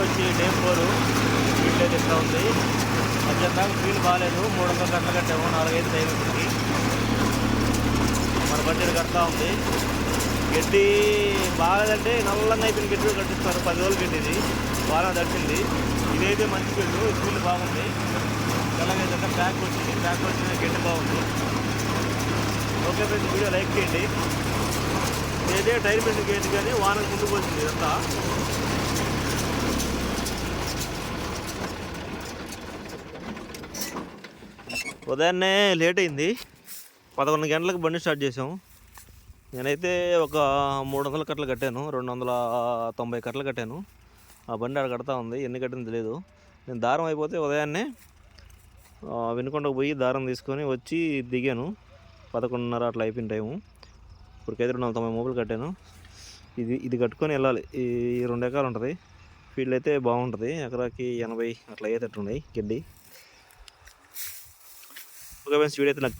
వచ్చి them 4 field అయితే ఇట్లా ఉంది. మధ్యాహ్నం దాకా ఫీల్డ్ బాగాలేదు. 300 గంటలు కట్టాము, 4-5 టైం ఇప్పటికి. మన బండి కడతా ఉంది. గడ్డి బాగాలేదంటే నల్లంగా అయిపోయిన గడ్డి కట్టిస్తారు. 10 రోజులు గడ్డి ఇది బాగా దడిచింది. ఇదైతే మంచి ఫీల్డ్ బాగుంది. ఎలాగైతే బ్యాక్ వచ్చింది గడ్డి బాగుంది. ఓకే ఫ్రెండ్స్, వీడియో లైక్ చేయండి. ఇదైతే టైర్ బెండ్ గేట్ కానీ వానకు ముందుకు వచ్చింది ఇదంతా. ఉదయాన్నే లేట్ అయింది. 11 గంటలకు బండి స్టార్ట్ చేసాము. నేనైతే ఒక 300 కట్టలు కట్టాను, 290 కట్టలు కట్టాను. ఆ బండి ఆడ కడతా ఉంది. ఎన్ని కట్టింది తెలియదు. నేను దారం అయిపోతే ఉదయాన్నే వినుకొండకు పోయి దారం తీసుకొని వచ్చి దిగాను. 11:30 అట్లా అయిపోయిన టైము. ఇప్పటికైతే 290 మూపులు కట్టాను. ఇది కట్టుకొని వెళ్ళాలి. ఈ 2 ఎకరాలు ఉంటుంది. ఫీల్డ్ అయితే బాగుంటుంది. ఎకరాకి 80 అట్లా అయ్యేటట్టు ఉన్నాయి గడ్డి. ఓకే ఫ్రెండ్స్, వీడియో అయితే నాకు